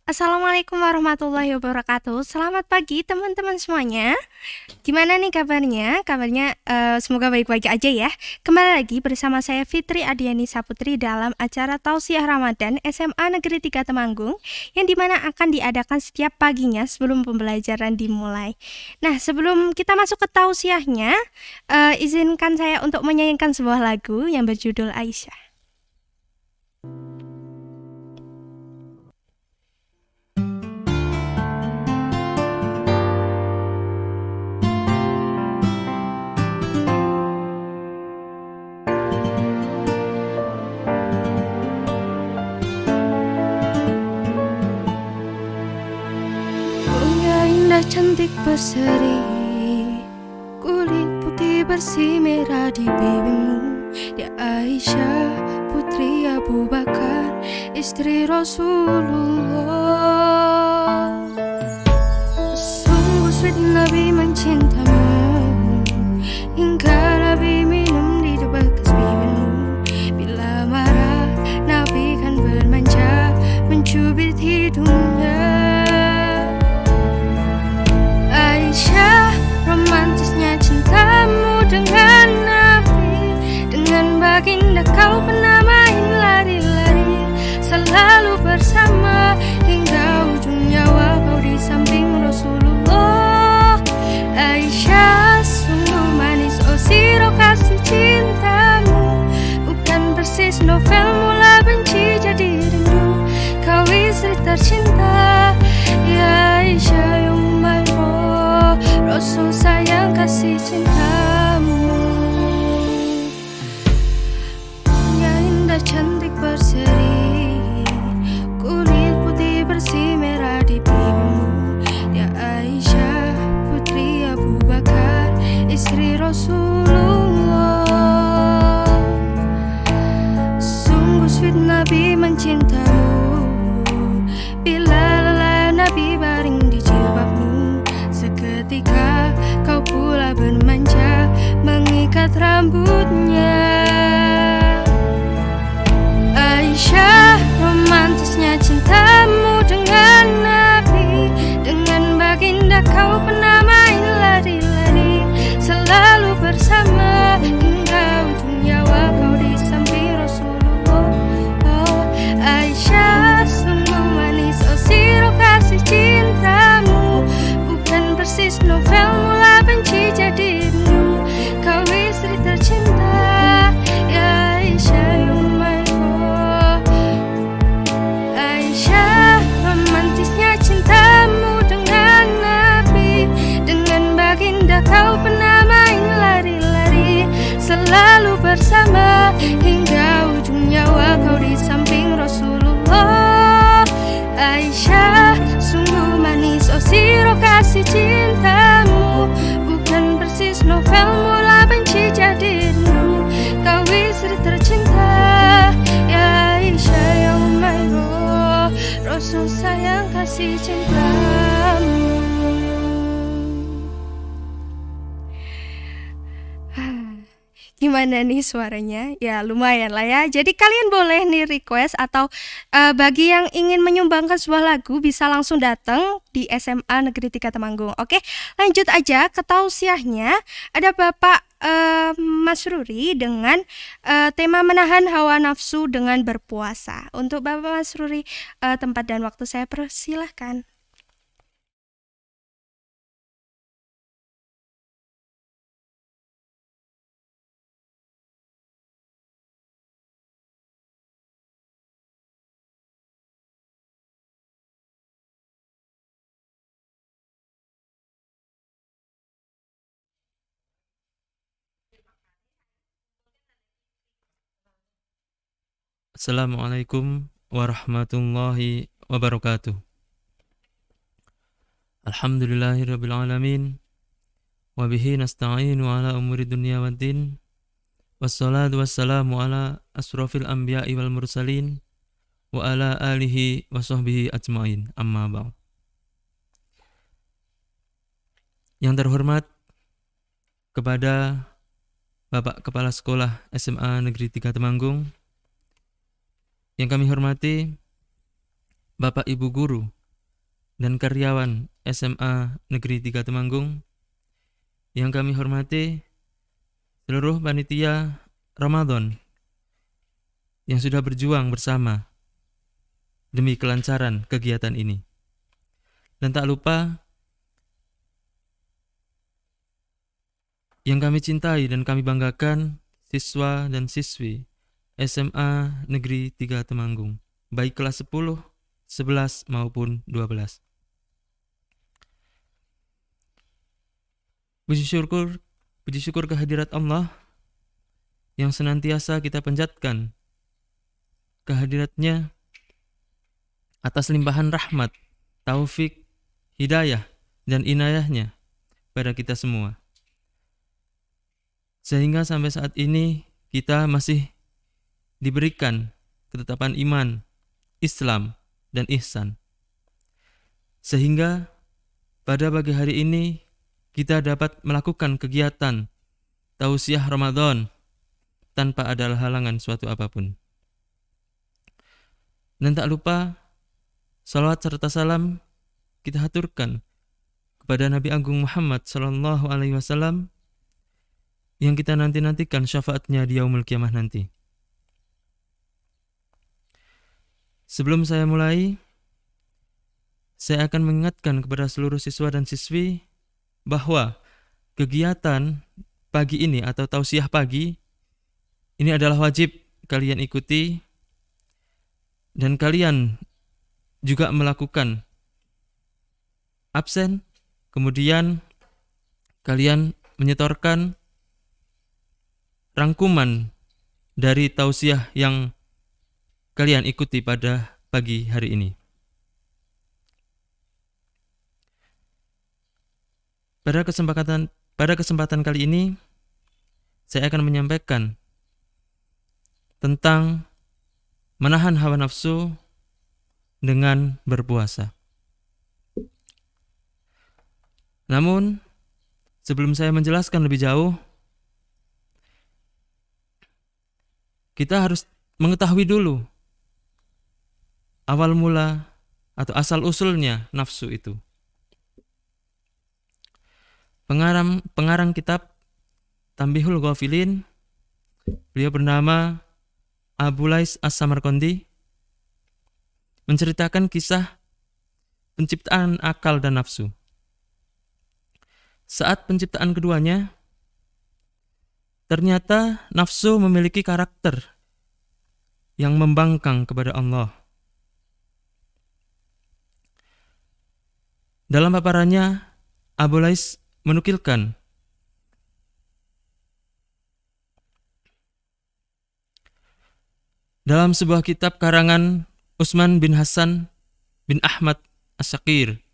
Assalamualaikum warahmatullahi wabarakatuh. Selamat pagi teman-teman semuanya. Gimana nih kabarnya? Semoga baik-baik aja ya. Kembali lagi bersama saya Fitri Adiani Saputri dalam acara Tausiah Ramadan SMA Negeri 3 Temanggung, yang dimana akan diadakan setiap paginya sebelum pembelajaran dimulai. Nah, sebelum kita masuk ke tausiahnya, izinkan saya untuk menyanyikan sebuah lagu yang berjudul Aisyah. Cantik berseri, kulit putih bersih merah di pipimu. Dia Aisyah, putri Abu Bakar, istri Rasulullah. Sungguh sweet Nabi mencintamu, hingga Nabi minum di bekas pipimu. Bila marah, Nabi kan bermanja, mencubit hidungnya. Aisyah, romantisnya cintamu dengan Nabi. Dengan baginda kau pernah main lari-lari, selalu bersama hingga ujung nyawa kau di samping Rasulullah. Aisyah, sungguh manis oh sirah kasih cintamu, bukan persis novel mula benci jadi rindu. Kau istri tercinta, ya Aisyah yang Rasul sayang kasih cintamu. Ya indah cantik berseri, kulit putih bersih merah di pipimu. Ya Aisyah, putri Abu Bakar, istri Rasulullah. Sungguh sweet Nabi mencintamu, bila lelah Nabi baring di jilbabmu. Seketika kau pula bermanja, mengikat rambutnya. Aisyah, romantisnya cintamu dengan Nabi. Dengan baginda kau pernah main lari-lari, selalu bersama hingga ujung nyawa kau di samping Rasulullah. Aisyah, sungguh manis oh sirah kasih cintamu, persis novel mula benci jadi rindu. Kau istri tercinta, ya Aisyah Umayroh. Aisyah, romantisnya cintamu dengan Nabi. Dengan baginda kau pernah main lari-lari, selalu bersama hingga ujung nyawa kau di samping Rasulullah. Aisyah, sungguh manis oh sirah kasih cintamu, bukan persis novel mula benci jadi rindu. Kau istri tercinta, ya Aisyah yang Umayroh, Rasul sayang kasih cintamu. Gimana nih suaranya? Ya lumayan lah ya. Jadi kalian boleh nih request atau bagi yang ingin menyumbangkan sebuah lagu bisa langsung datang di SMA Negeri 3 Temanggung. Oke, lanjut aja ke tausiahnya. Ada Bapak Mas Ruri dengan tema menahan hawa nafsu dengan berpuasa. Untuk Bapak Mas Ruri, tempat dan waktu saya persilahkan. Assalamualaikum warahmatullahi wabarakatuh. Alhamdulillahirrabbilalamin, wabihi nasta'inu ala umuri dunia waddin, wassalatu wassalamu ala asrafil anbiya'i wal mursalin, wa ala alihi wa sahbihi ajma'in, amma ba'd. Yang terhormat kepada Bapak Kepala Sekolah SMA Negeri 3 Temanggung, yang kami hormati Bapak Ibu Guru dan karyawan SMA Negeri 3 Temanggung, yang kami hormati seluruh panitia Ramadan yang sudah berjuang bersama demi kelancaran kegiatan ini. Dan tak lupa yang kami cintai dan kami banggakan, siswa dan siswi SMA Negeri 3 Temanggung, baik kelas 10, 11 maupun 12. Puji syukur kehadirat Allah yang senantiasa kita panjatkan kehadiratnya atas limpahan rahmat, taufik, hidayah, dan inayahnya pada kita semua. Sehingga sampai saat ini kita masih diberikan ketetapan iman, Islam, dan ihsan. Sehingga pada pagi hari ini kita dapat melakukan kegiatan tausiah Ramadan tanpa ada halangan suatu apapun. Dan tak lupa salawat serta salam kita haturkan kepada Nabi Agung Muhammad SAW yang kita nantikan syafaatnya di yaumul kiamah nanti. Sebelum saya mulai, saya akan mengingatkan kepada seluruh siswa dan siswi bahwa kegiatan pagi ini atau tausiah pagi ini adalah wajib kalian ikuti, dan kalian juga melakukan absen, kemudian kalian menyetorkan rangkuman dari tausiah yang kalian ikuti pada pagi hari ini. Pada kesempatan kali ini, saya akan menyampaikan tentang menahan hawa nafsu dengan berpuasa. Namun, sebelum saya menjelaskan lebih jauh, kita harus mengetahui dulu awal mula atau asal usulnya nafsu itu. Pengarang kitab Tambihul Ghafilin, beliau bernama Abu Lais As-Samarqandi, menceritakan kisah penciptaan akal dan nafsu. Saat penciptaan keduanya, ternyata nafsu memiliki karakter yang membangkang kepada Allah. Dalam paparannya, Abu Lais menukilkan dalam sebuah kitab karangan Utsman bin Hasan bin Ahmad As-Syakir,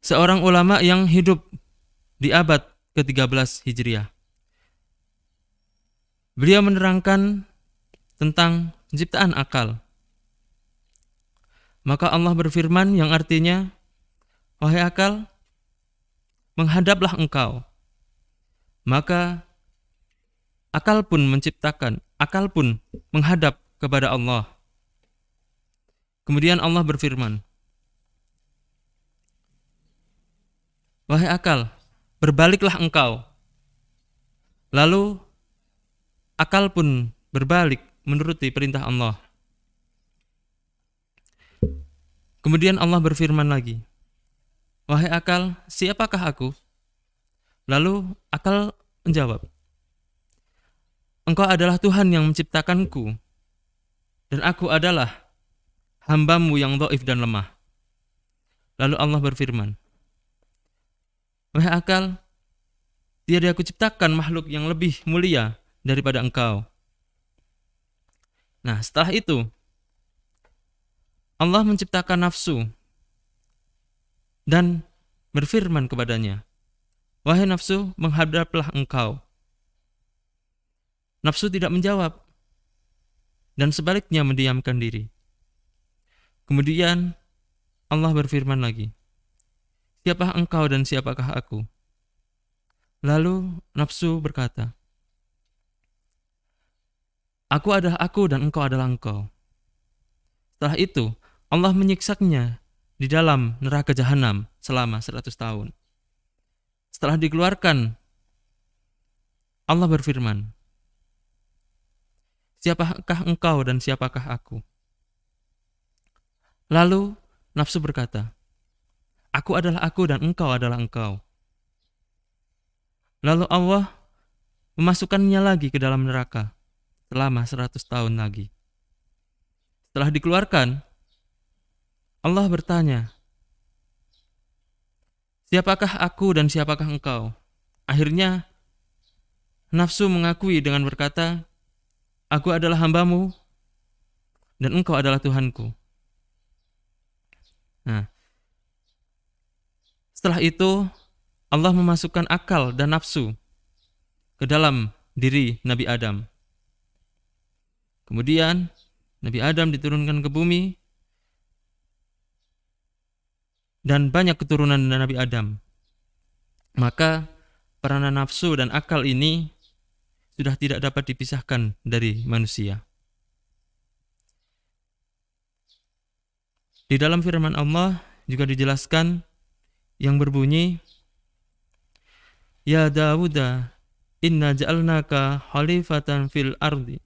seorang ulama yang hidup di abad ke-13 Hijriah. Beliau menerangkan tentang penciptaan akal. Maka Allah berfirman yang artinya, "Wahai akal, menghadaplah engkau." Maka akal pun menghadap kepada Allah. Kemudian Allah berfirman, "Wahai akal, berbaliklah engkau." Lalu akal pun berbalik menuruti perintah Allah. Kemudian Allah berfirman lagi, "Wahai akal, siapakah aku?" Lalu akal menjawab, "Engkau adalah Tuhan yang menciptakanku, dan aku adalah hamba-Mu yang dhaif dan lemah." Lalu Allah berfirman, "Wahai akal, tiada aku ciptakan makhluk yang lebih mulia daripada engkau." Nah, setelah itu Allah menciptakan nafsu dan berfirman kepadanya, "Wahai nafsu, menghadaplah engkau." Nafsu tidak menjawab dan sebaliknya mendiamkan diri. Kemudian Allah berfirman lagi, "Siapakah engkau dan siapakah aku?" Lalu nafsu berkata, "Aku adalah aku dan engkau adalah engkau." Setelah itu Allah menyiksanya di dalam neraka jahanam selama 100 tahun. Setelah dikeluarkan, Allah berfirman, "Siapakah engkau dan siapakah aku?" Lalu nafsu berkata, "Aku adalah aku dan engkau adalah engkau." Lalu Allah memasukkannya lagi ke dalam neraka selama 100 tahun lagi. Setelah dikeluarkan, Allah bertanya, "Siapakah aku dan siapakah engkau?" Akhirnya nafsu mengakui dengan berkata, "Aku adalah hambamu dan engkau adalah Tuhanku." Nah, setelah itu Allah memasukkan akal dan nafsu ke dalam diri Nabi Adam. Kemudian Nabi Adam diturunkan ke bumi dan banyak keturunan Nabi Adam. Maka peranan nafsu dan akal ini sudah tidak dapat dipisahkan dari manusia. Di dalam firman Allah juga dijelaskan yang berbunyi, "Ya Dawuda, inna ja'alnaka khalifatan fil ardi.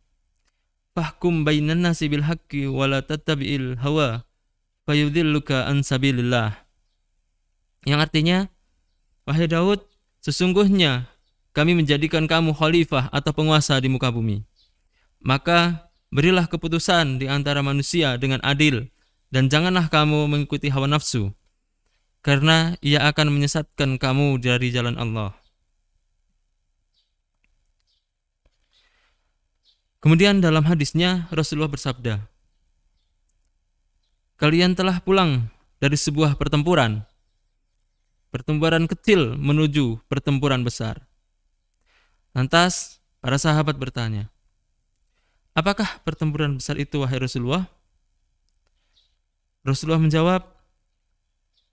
Fahkum bainan nasi bil haqqi wa la tattabi'il hawa fayudhilluka an sabilillah." Yang artinya, "Wahai Daud, sesungguhnya kami menjadikan kamu khalifah atau penguasa di muka bumi. Maka berilah keputusan di antara manusia dengan adil dan janganlah kamu mengikuti hawa nafsu, karena ia akan menyesatkan kamu dari jalan Allah." Kemudian dalam hadisnya Rasulullah bersabda, "Kalian telah pulang dari sebuah pertempuran kecil menuju pertempuran besar." Lantas para sahabat bertanya, "Apakah pertempuran besar itu, wahai Rasulullah?" Rasulullah menjawab,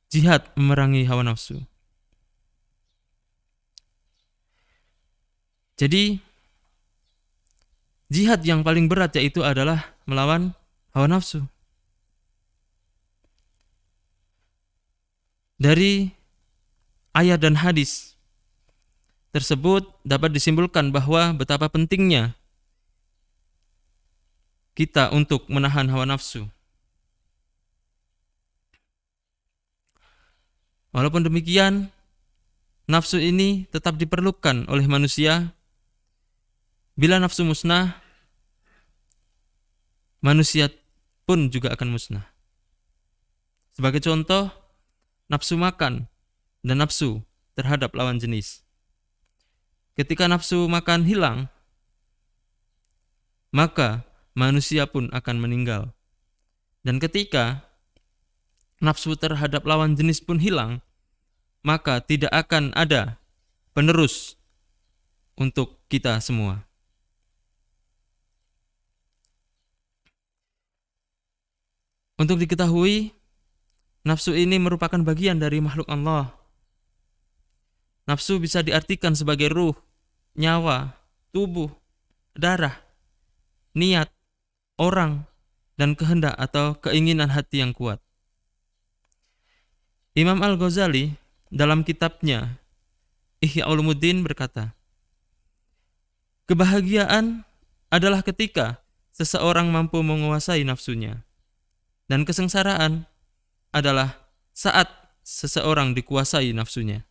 "Jihad memerangi hawa nafsu." Jadi jihad yang paling berat yaitu adalah melawan hawa nafsu. Dari ayat dan hadis tersebut dapat disimpulkan bahwa betapa pentingnya kita untuk menahan hawa nafsu. Walaupun demikian, nafsu ini tetap diperlukan oleh manusia. Bila nafsu musnah, manusia pun juga akan musnah. Sebagai contoh, nafsu makan dan nafsu terhadap lawan jenis. Ketika nafsu makan hilang, maka manusia pun akan meninggal. Dan ketika nafsu terhadap lawan jenis pun hilang, maka tidak akan ada penerus untuk kita semua. Untuk diketahui, nafsu ini merupakan bagian dari makhluk Allah. Nafsu bisa diartikan sebagai ruh, nyawa, tubuh, darah, niat, orang, dan kehendak atau keinginan hati yang kuat. Imam Al-Ghazali dalam kitabnya Ihya Ulumuddin berkata, "Kebahagiaan adalah ketika seseorang mampu menguasai nafsunya, dan kesengsaraan adalah saat seseorang dikuasai nafsunya."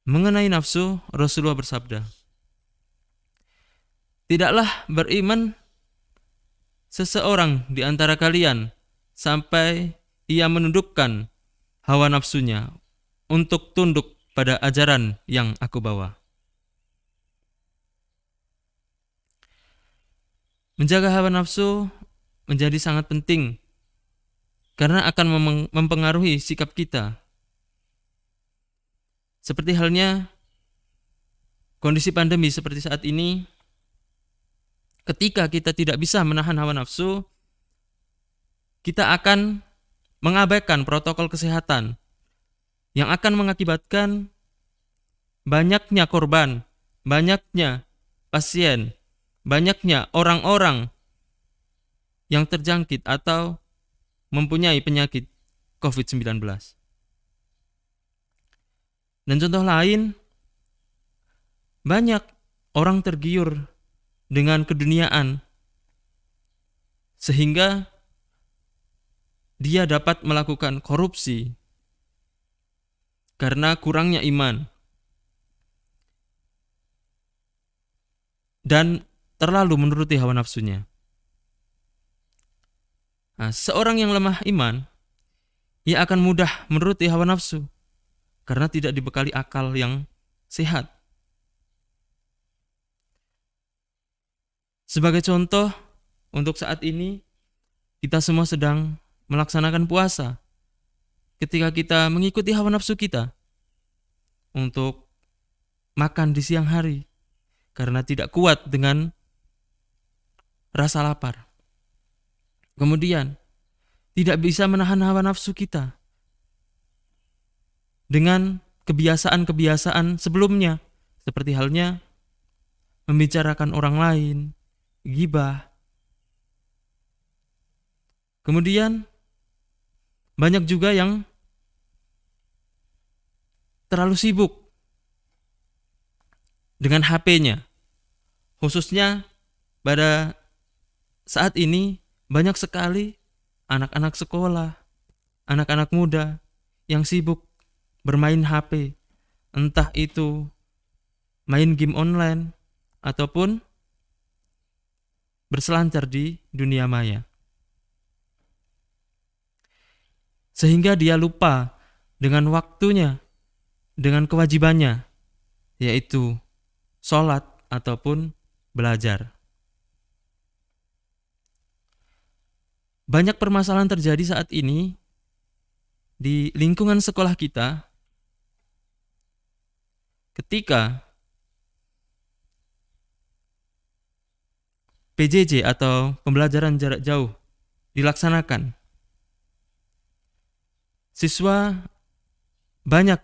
Mengenai nafsu, Rasulullah bersabda, "Tidaklah beriman seseorang di antara kalian sampai ia menundukkan hawa nafsunya untuk tunduk pada ajaran yang aku bawa." Menjaga hawa nafsu menjadi sangat penting karena akan mempengaruhi sikap kita. Seperti halnya kondisi pandemi seperti saat ini, ketika kita tidak bisa menahan hawa nafsu, kita akan mengabaikan protokol kesehatan yang akan mengakibatkan banyaknya korban, banyaknya pasien, banyaknya orang-orang yang terjangkit atau mempunyai penyakit COVID-19. Dan contoh lain, banyak orang tergiur dengan keduniaan sehingga dia dapat melakukan korupsi karena kurangnya iman dan terlalu menuruti hawa nafsunya. Nah, seorang yang lemah iman, ia akan mudah menuruti hawa nafsu karena tidak dibekali akal yang sehat. Sebagai contoh, untuk saat ini kita semua sedang melaksanakan puasa. Ketika kita mengikuti hawa nafsu kita untuk makan di siang hari karena tidak kuat dengan rasa lapar. Kemudian tidak bisa menahan hawa nafsu kita dengan kebiasaan-kebiasaan sebelumnya, seperti halnya membicarakan orang lain, ghibah. Kemudian banyak juga yang terlalu sibuk dengan HP-nya. Khususnya pada saat ini banyak sekali anak-anak sekolah, anak-anak muda yang sibuk bermain HP, entah itu main game online ataupun berselancar di dunia maya. Sehingga dia lupa dengan waktunya, dengan kewajibannya, yaitu sholat ataupun belajar. Banyak permasalahan terjadi saat ini di lingkungan sekolah kita ketika PJJ atau pembelajaran jarak jauh dilaksanakan. Siswa banyak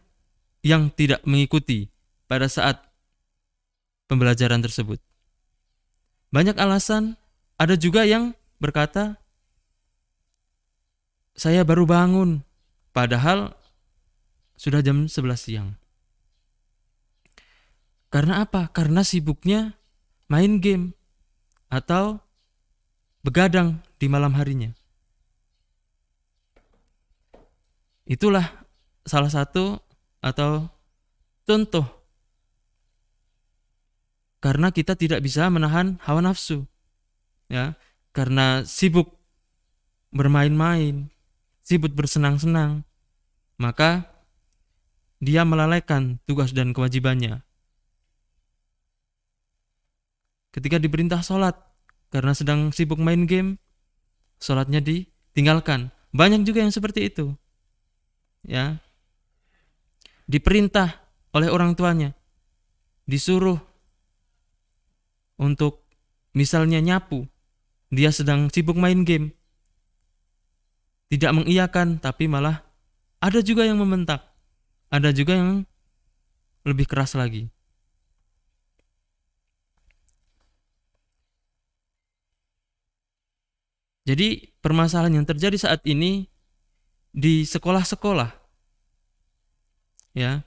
yang tidak mengikuti pada saat pembelajaran tersebut. Banyak alasan, ada juga yang berkata, saya baru bangun, padahal sudah jam 11 siang. Karena apa? Karena sibuknya main game atau begadang di malam harinya. Itulah salah satu atau contoh karena kita tidak bisa menahan hawa nafsu, ya, karena sibuk bermain-main, sibuk bersenang-senang, maka dia melalaikan tugas dan kewajibannya. Ketika diperintah sholat, karena sedang sibuk main game, sholatnya ditinggalkan. Banyak juga yang seperti itu. Ya, diperintah oleh orang tuanya, disuruh untuk misalnya nyapu, dia sedang sibuk main game, tidak mengiyakan, tapi malah ada juga yang membentak, ada juga yang lebih keras lagi. Jadi permasalahan yang terjadi saat ini di sekolah-sekolah, ya,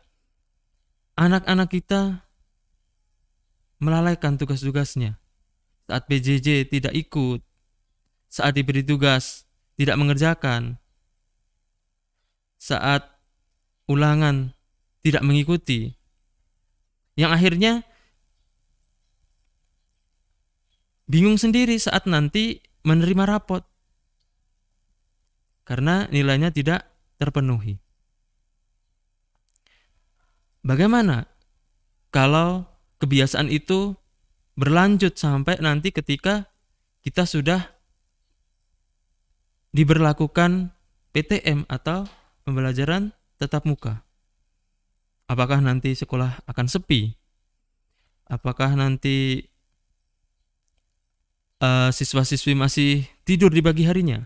anak-anak kita melalaikan tugas-tugasnya. Saat PJJ tidak ikut, saat diberi tugas tidak mengerjakan, saat ulangan tidak mengikuti, yang akhirnya bingung sendiri saat nanti menerima rapot karena nilainya tidak terpenuhi. Bagaimana kalau kebiasaan itu berlanjut sampai nanti ketika kita sudah diberlakukan PTM atau pembelajaran tatap muka? Apakah nanti sekolah akan sepi? Apakah nanti siswa-siswi masih tidur di pagi harinya?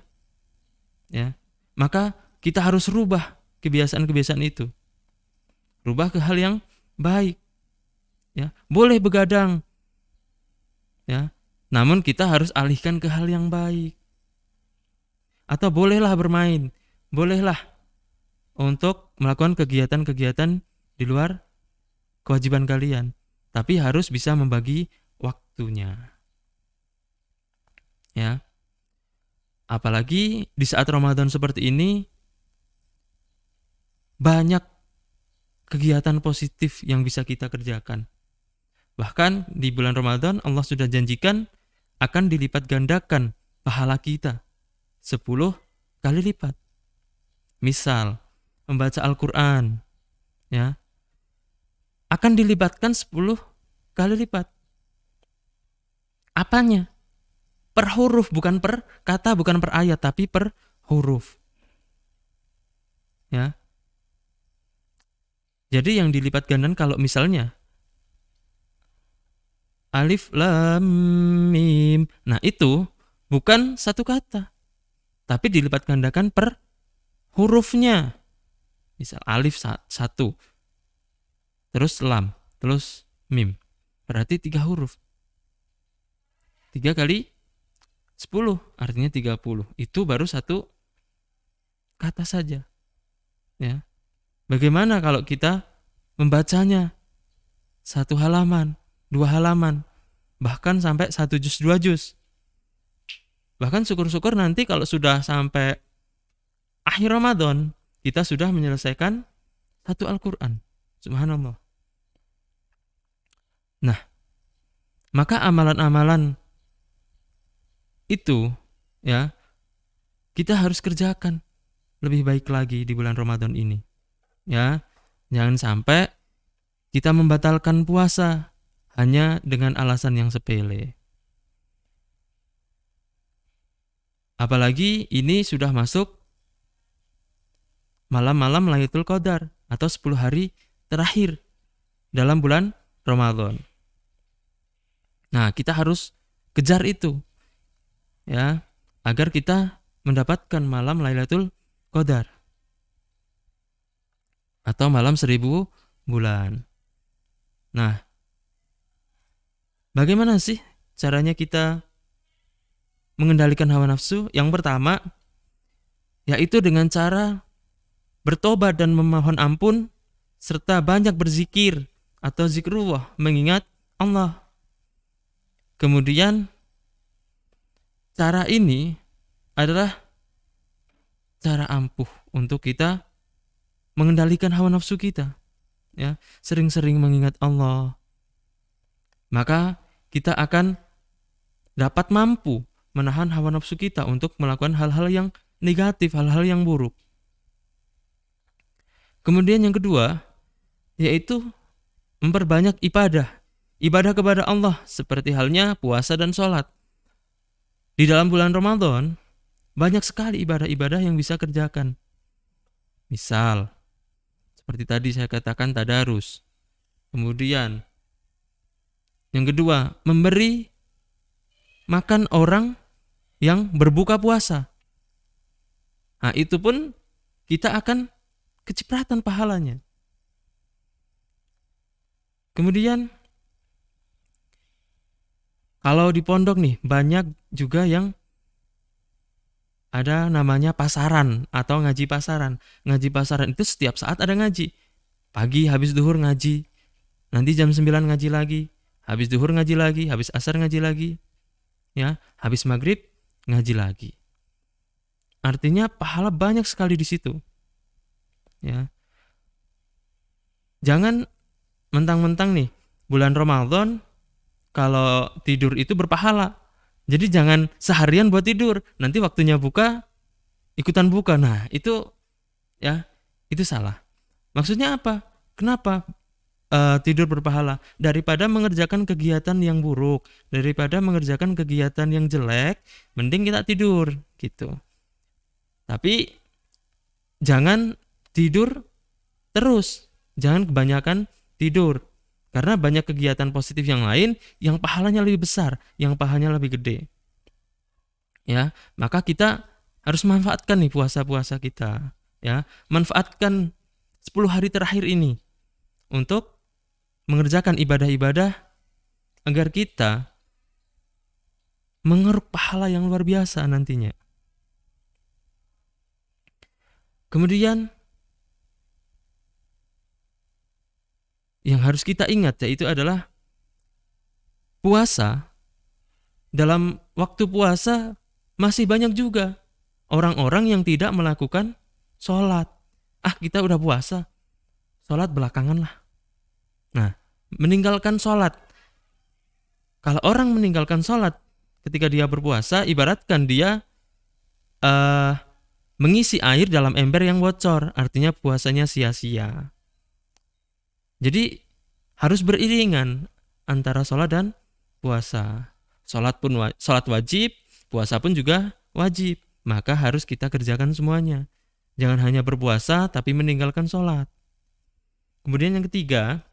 Ya, maka kita harus rubah kebiasaan-kebiasaan itu. Rubah ke hal yang baik. Ya, boleh begadang. Ya, namun kita harus alihkan ke hal yang baik. atau bolehlah bermain, bolehlah untuk melakukan kegiatan-kegiatan di luar kewajiban kalian, tapi harus bisa membagi waktunya. Ya. Apalagi di saat Ramadan seperti ini banyak kegiatan positif yang bisa kita kerjakan. Bahkan di bulan Ramadan Allah sudah janjikan akan dilipat gandakan pahala kita 10 kali lipat. Misal membaca Al-Qur'an, ya, akan dilibatkan 10 kali lipat. Apanya? Per huruf, bukan per kata, bukan per ayat, tapi per huruf. Ya. Jadi yang dilipat gandakan kalau misalnya alif lam mim. Nah, itu bukan satu kata, tapi dilipat gandakan per hurufnya. Misal alif 1, terus lam, terus mim. Berarti 3 huruf. 3 kali 10 artinya 30. Itu baru satu kata saja. Ya. Bagaimana kalau kita membacanya 1 halaman, 2 halaman, bahkan sampai 1 juz, 2 juz. Bahkan syukur-syukur nanti kalau sudah sampai akhir Ramadan, kita sudah menyelesaikan 1 Al-Qur'an. Subhanallah. Nah, maka amalan-amalan itu, ya, kita harus kerjakan lebih baik lagi di bulan Ramadan ini. Ya, jangan sampai kita membatalkan puasa hanya dengan alasan yang sepele. Apalagi ini sudah masuk malam-malam Lailatul Qadar atau 10 hari terakhir dalam bulan Ramadan. Nah, kita harus kejar itu, ya, agar kita mendapatkan malam Lailatul Qadar atau malam 1000 bulan. Nah, bagaimana sih caranya kita mengendalikan hawa nafsu? Yang pertama, yaitu dengan cara bertobat dan memohon ampun, serta banyak berzikir atau zikrullah, mengingat Allah. Kemudian, cara ini adalah cara ampuh untuk kita mengendalikan hawa nafsu kita. Ya, sering-sering mengingat Allah. Maka kita akan dapat mampu menahan hawa nafsu kita untuk melakukan hal-hal yang negatif, hal-hal yang buruk. Kemudian yang kedua, yaitu memperbanyak ibadah. Ibadah kepada Allah seperti halnya puasa dan sholat. Di dalam bulan Ramadan, banyak sekali ibadah-ibadah yang bisa kerjakan. Misal, seperti tadi saya katakan tadarus. Kemudian, yang kedua, memberi makan orang yang berbuka puasa. Nah, itu pun kita akan kecipratan pahalanya. Kemudian, kalau di pondok nih, banyak juga yang ada namanya pasaran atau ngaji pasaran. Ngaji pasaran itu setiap saat ada ngaji. Pagi habis duhur ngaji, nanti jam 9 ngaji lagi, habis duhur ngaji lagi, habis asar ngaji lagi, ya, habis maghrib ngaji lagi. Artinya pahala banyak sekali di situ. Ya. Jangan mentang-mentang nih bulan Ramadan kalau tidur itu berpahala. Jadi jangan seharian buat tidur, nanti waktunya buka ikutan buka. Nah, itu salah. Maksudnya apa? Kenapa tidur berpahala? Daripada mengerjakan kegiatan yang buruk, daripada mengerjakan kegiatan yang jelek, mending kita tidur gitu. Tapi jangan tidur terus, jangan kebanyakan tidur. Karena banyak kegiatan positif yang lain yang pahalanya lebih besar, yang pahalanya lebih gede. Ya, maka kita harus manfaatkan nih puasa-puasa kita, ya. Manfaatkan 10 hari terakhir ini untuk mengerjakan ibadah-ibadah agar kita mengeruk pahala yang luar biasa nantinya. Kemudian yang harus kita ingat yaitu adalah puasa. Dalam waktu puasa masih banyak juga orang-orang yang tidak melakukan sholat. Kita udah puasa, sholat belakangan lah. Nah, meninggalkan sholat. Kalau orang meninggalkan sholat ketika dia berpuasa, ibaratkan dia mengisi air dalam ember yang bocor, artinya puasanya sia-sia. Jadi harus beriringan antara sholat dan puasa. Sholat wajib, puasa pun juga wajib. Maka harus kita kerjakan semuanya. Jangan hanya berpuasa tapi meninggalkan sholat. Kemudian yang ketiga,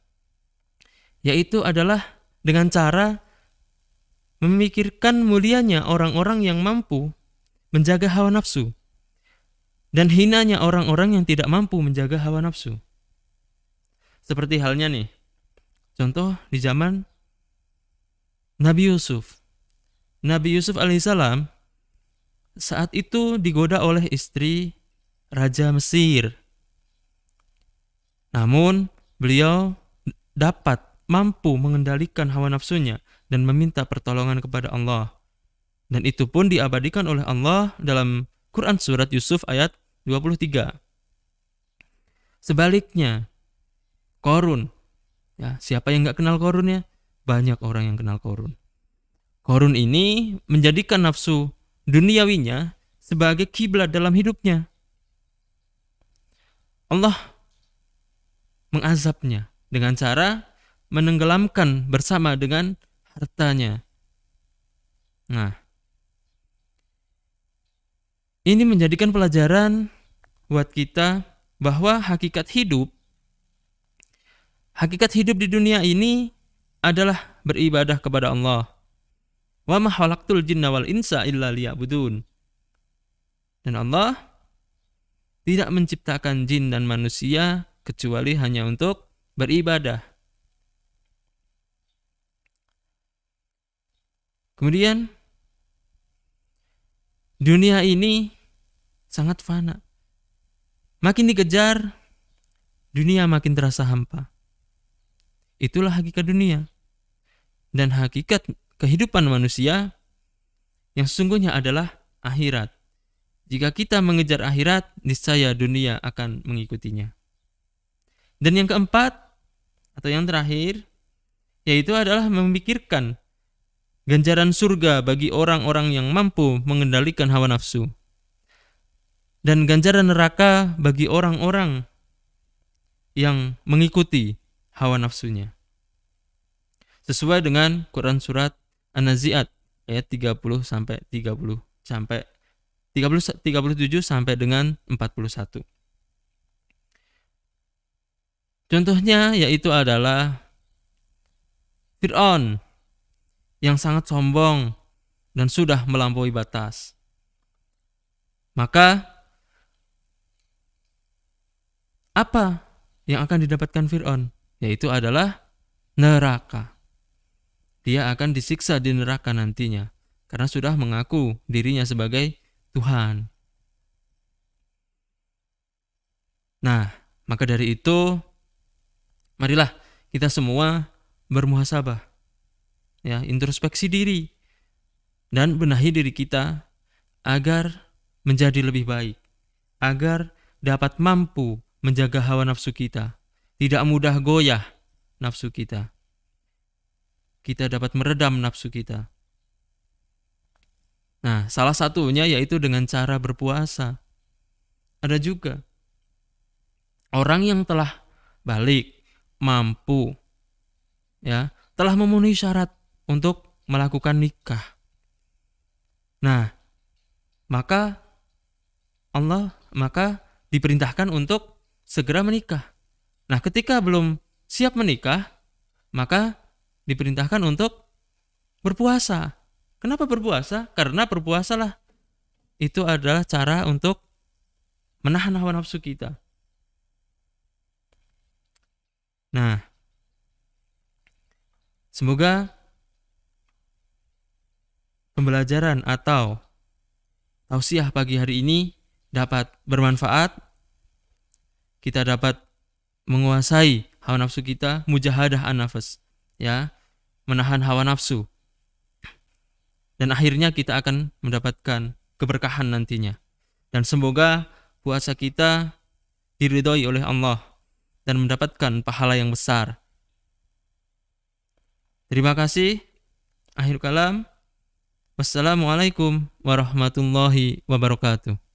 yaitu adalah dengan cara memikirkan mulianya orang-orang yang mampu menjaga hawa nafsu dan hinanya orang-orang yang tidak mampu menjaga hawa nafsu. Seperti halnya nih, contoh di zaman Nabi Yusuf. Nabi Yusuf alaihissalam saat itu digoda oleh istri Raja Mesir. Namun beliau dapat mampu mengendalikan hawa nafsunya dan meminta pertolongan kepada Allah. Dan itu pun diabadikan oleh Allah dalam Quran surat Yusuf ayat 23. Sebaliknya, Qarun. Ya, siapa yang gak kenal Qarun ya? Banyak orang yang kenal Qarun. Qarun ini menjadikan nafsu duniawinya sebagai kiblat dalam hidupnya. Allah mengazabnya dengan cara menenggelamkan bersama dengan hartanya. Nah, ini menjadikan pelajaran buat kita bahwa hakikat hidup di dunia ini adalah beribadah kepada Allah. Wa ma khalaqtul jinna wal insa illa liya'budun. Dan Allah tidak menciptakan jin dan manusia kecuali hanya untuk beribadah. Kemudian dunia ini sangat fana. Makin dikejar, dunia makin terasa hampa. Itulah hakikat dunia. Dan hakikat kehidupan manusia yang sesungguhnya adalah akhirat. Jika kita mengejar akhirat, niscaya dunia akan mengikutinya. Dan yang keempat atau yang terakhir, yaitu adalah memikirkan ganjaran surga bagi orang-orang yang mampu mengendalikan hawa nafsu. Dan ganjaran neraka bagi orang-orang yang mengikuti hawa nafsunya. Sesuai dengan Quran surat An-Nazi'at ayat 30 sampai 37 sampai dengan 41. Contohnya yaitu adalah Fir'aun yang sangat sombong dan sudah melampaui batas. Maka apa yang akan didapatkan Fir'aun? Yaitu adalah neraka. Dia akan disiksa di neraka nantinya karena sudah mengaku dirinya sebagai Tuhan. Nah, maka dari itu marilah kita semua bermuhasabah. Ya, introspeksi diri dan benahi diri kita agar menjadi lebih baik, agar dapat mampu menjaga hawa nafsu kita, tidak mudah goyah nafsu kita. Kita dapat meredam nafsu kita. Nah, salah satunya yaitu dengan cara berpuasa. Ada juga orang yang telah balik, mampu, ya, telah memenuhi syarat untuk melakukan nikah. Nah, maka diperintahkan untuk segera menikah. Nah, ketika belum siap menikah, maka diperintahkan untuk berpuasa. Kenapa berpuasa? Karena berpuasalah itu adalah cara untuk menahan hawa nafsu kita. Nah, semoga pembelajaran atau tausiah pagi hari ini dapat bermanfaat kita dapat menguasai hawa nafsu kita, mujahadah an-nafas, ya, menahan hawa nafsu. Dan akhirnya kita akan mendapatkan keberkahan nantinya. Dan semoga puasa kita diridhoi oleh Allah dan mendapatkan pahala yang besar. Terima kasih. Akhir kalam. Wassalamualaikum warahmatullahi wabarakatuh.